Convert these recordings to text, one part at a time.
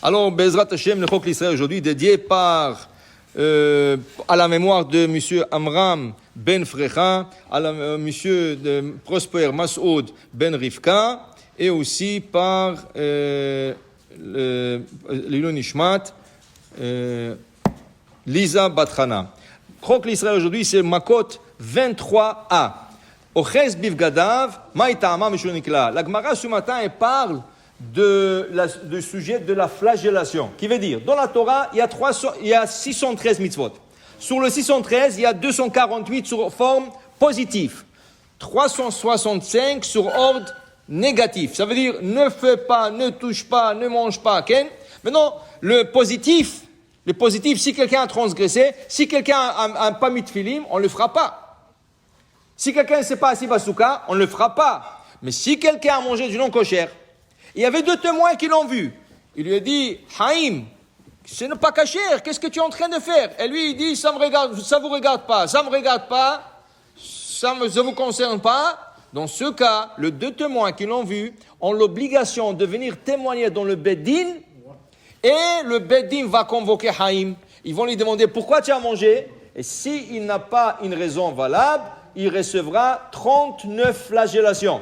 Alors, Bezrat Hashem, le Chok l'Israël aujourd'hui, dédié par, à la mémoire de M. Amram Ben Frecha, à M. Prosper Masoud Ben Rivka, et aussi par Lilou Nishmat, Lisa Batrana. Chok l'Israël aujourd'hui, c'est Makot 23a. Ochez Bivgadav, Maïtama Mishunikla. La Gemara ce matin, elle parle du sujet de la flagellation. Qui veut dire, dans la Torah, il y a 613 mitzvot. Sur le 613, il y a 248 sur forme positive. 365 sur ordre négatif. Ça veut dire, ne fais pas, ne touche pas, ne mange pas. Okay? Maintenant, le positif, si quelqu'un a transgressé, si quelqu'un a pas mis de filim, on ne le fera pas. Si quelqu'un ne sait pas assis basouka, on ne le fera pas. Mais si quelqu'un a mangé du non-kosher, il y avait 2 témoins qui l'ont vu. Il lui a dit, Haïm, ce n'est pas kasher, qu'est-ce que tu es en train de faire? Et lui, il dit, ça vous regarde pas, ça ne vous concerne pas. Dans ce cas, les 2 témoins qui l'ont vu ont l'obligation de venir témoigner dans le Beddin, et le Beddin va convoquer Haïm. Ils vont lui demander, pourquoi tu as mangé? Et s'il n'a pas une raison valable, il recevra 39 flagellations.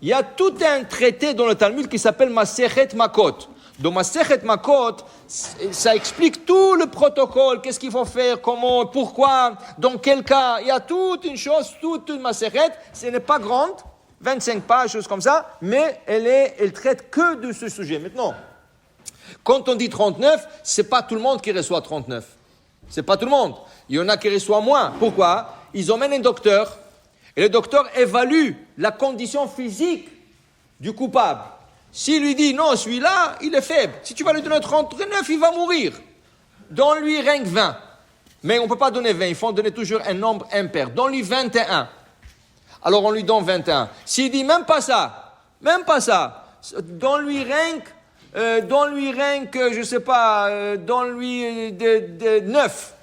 Il y a tout un traité dans le Talmud qui s'appelle Masechet Makot. Dans Masechet Makot, ça explique tout le protocole, qu'est-ce qu'il faut faire, comment, pourquoi, dans quel cas. Il y a toute une chose, toute une Masechet. Ce n'est pas grande, 25 pages, choses comme ça, mais elle traite que de ce sujet. Maintenant, quand on dit 39, c'est pas tout le monde qui reçoit 39. C'est pas tout le monde. Il y en a qui reçoivent moins. Pourquoi? Ils emmènent un docteur, et le docteur évalue la condition physique du coupable. S'il lui dit, non, celui-là, il est faible. Si tu vas lui donner 39, il va mourir. Donne-lui rien que 20. Mais on ne peut pas donner 20, il faut donner toujours un nombre impair. Donne-lui 21. Alors on lui donne 21. S'il dit, même pas ça, donne-lui rien que, je sais pas, donne-lui 9.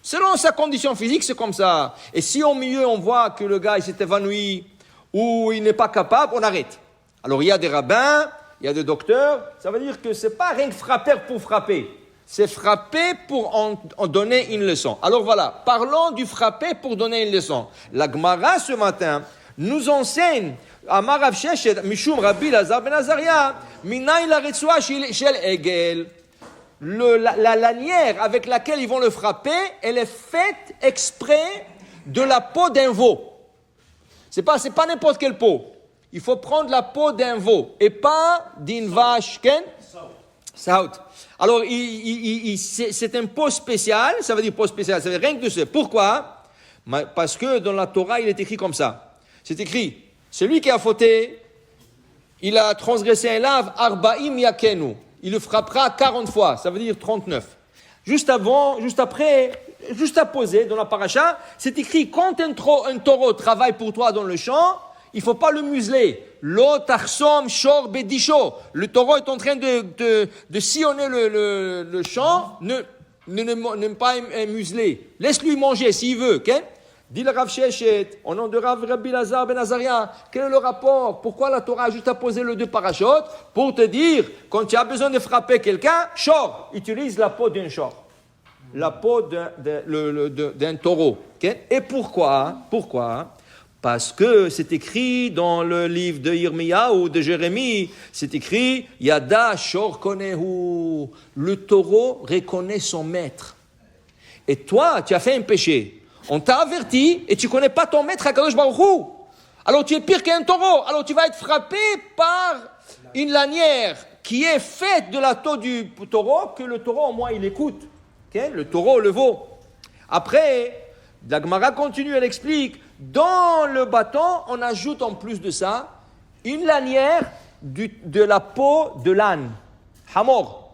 Selon sa condition physique, c'est comme ça. Et si au milieu, on voit que le gars il s'est évanoui ou il n'est pas capable, on arrête. Alors, il y a des rabbins, il y a des docteurs. Ça veut dire que ce n'est pas rien que frapper pour frapper. C'est frapper pour en donner une leçon. Alors voilà, parlons du frapper pour donner une leçon. La Gemara, ce matin, nous enseigne Amar Rav Sheshet, Mishum Rabbi Lazar ben Azaria, Minaï la Retsua Shel Egel. La lanière avec laquelle ils vont le frapper, elle est faite exprès de la peau d'un veau. C'est pas n'importe quelle peau. Il faut prendre la peau d'un veau et pas d'une vache. Saout. Alors, c'est une peau spéciale. Ça veut dire peau spéciale. Ça veut dire rien que de ça. Pourquoi? Parce que dans la Torah, il est écrit comme ça. C'est écrit, celui qui a fauté, il a transgressé un lave, arba'im yakenu. Il le frappera 40 fois, ça veut dire 39. Juste à poser dans la paracha, c'est écrit, quand un taureau travaille pour toi dans le champ, il ne faut pas le museler. Lo tarsom shor bedisho. Le taureau est en train de sillonner le champ, ne pas museler. Laisse-lui manger s'il veut, ok? Dit le Rav Sheshet, au nom de Rabbi Lazar ben Azaria, quel est le rapport? Pourquoi la Torah a juste à poser le 2 parachutes? Pour te dire, quand tu as besoin de frapper quelqu'un, shor, utilise la peau d'un shor. La peau d'un taureau. Okay? Et pourquoi? Parce que c'est écrit dans le livre de Yirmiyahu ou de Jérémie, c'est écrit, Yada shor konehu. Le taureau reconnaît son maître. Et toi, tu as fait un péché. On t'a averti et tu ne connais pas ton maître HaKadosh Baruch Hu. Alors tu es pire qu'un taureau. Alors tu vas être frappé par une lanière qui est faite de la peau du taureau, que le taureau au moins il écoute. Okay? Le taureau, le veau. Après, la Gemara continue, elle explique, dans le bâton, on ajoute en plus de ça une lanière de la peau de l'âne. Hamor.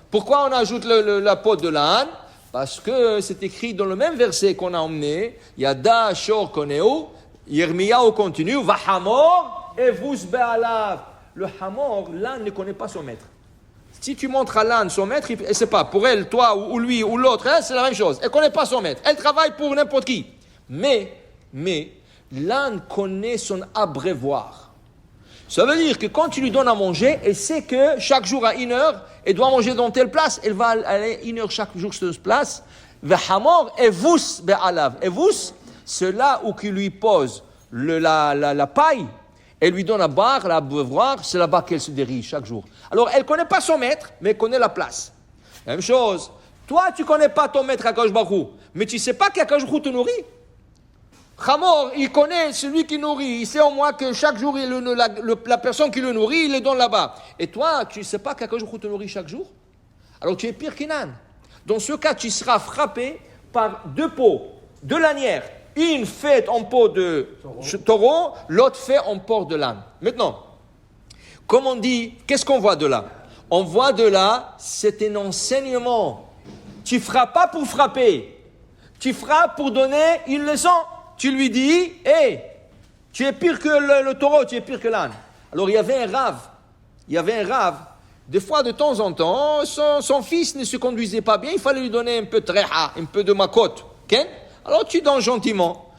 Pourquoi on ajoute la peau de l'âne? Parce que c'est écrit dans le même verset qu'on a emmené, Yada shor koneu, Yirmiyahu continue, va hamor et vous be'alav. Le hamor, l'âne ne connaît pas son maître. Si tu montres à l'âne son maître, elle ne sait pas, pour elle, toi ou lui ou l'autre, c'est la même chose. Elle ne connaît pas son maître. Elle travaille pour n'importe qui. Mais l'âne connaît son abreuvoir. Ça veut dire que quand tu lui donnes à manger, elle sait que chaque jour à 1 heure, elle doit manger dans telle place. Elle va aller 1 heure chaque jour sur cette place. Vehamor evus be'alav. Evus, c'est là où il lui pose la paille. Elle lui donne à boire, à boire, c'est là-bas qu'elle se dirige chaque jour. Alors, elle ne connaît pas son maître, mais elle connaît la place. Même chose. Toi, tu ne connais pas ton maître Akadosh Baruch Hu, mais tu ne sais pas qu'Akadosh Baruch Hu te nourrit. Hamor, il connaît celui qui nourrit. Il sait au moins que chaque jour, la personne qui le nourrit, il le donne là-bas. Et toi, tu ne sais pas qu'Akadosh Baruch Hu te nourrit chaque jour? Alors, tu es pire qu'Inan. Dans ce cas, tu seras frappé par 2 peaux, 2 lanières. Une faite en peau de taureau, l'autre fait en peau de l'âne. Maintenant, comme on dit, qu'est-ce qu'on voit de là? On voit de là, c'est un enseignement. Tu ne frappes pas pour frapper. Tu frappes pour donner une leçon. Tu lui dis, hey, tu es pire que le taureau, tu es pire que l'âne. Alors il y avait un rave. Des fois, de temps en temps, son fils ne se conduisait pas bien, il fallait lui donner un peu de treha, un peu de makot. Okay? Alors tu donnes gentiment.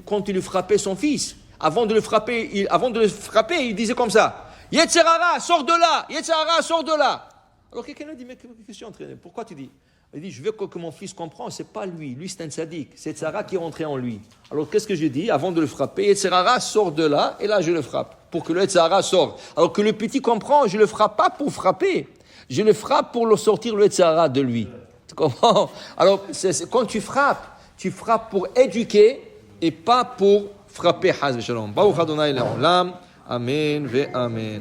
Quand il frappait son fils, avant de le frapper, il disait comme ça, Yetzerara, sors de là, Yetzerara, sors de là. Alors quelqu'un lui dit, mais qu'est-ce que tu es en train de... Pourquoi tu dis? Il dit, je veux que mon fils comprenne, c'est pas lui c'est un sadique, c'est Yetzerara qui est rentré en lui. Alors qu'est-ce que je dis? Avant de le frapper, Yetzerara, sors de là, et là je le frappe, pour que le Yetzerara sorte. Alors que le petit comprend, je le frappe pas pour frapper, je le frappe pour le sortir le Yetzerara de lui. Tu comprends? Alors quand tu frappes pour éduquer et pas pour frapper. Baruch Adonai le'olam. Amen ve amen.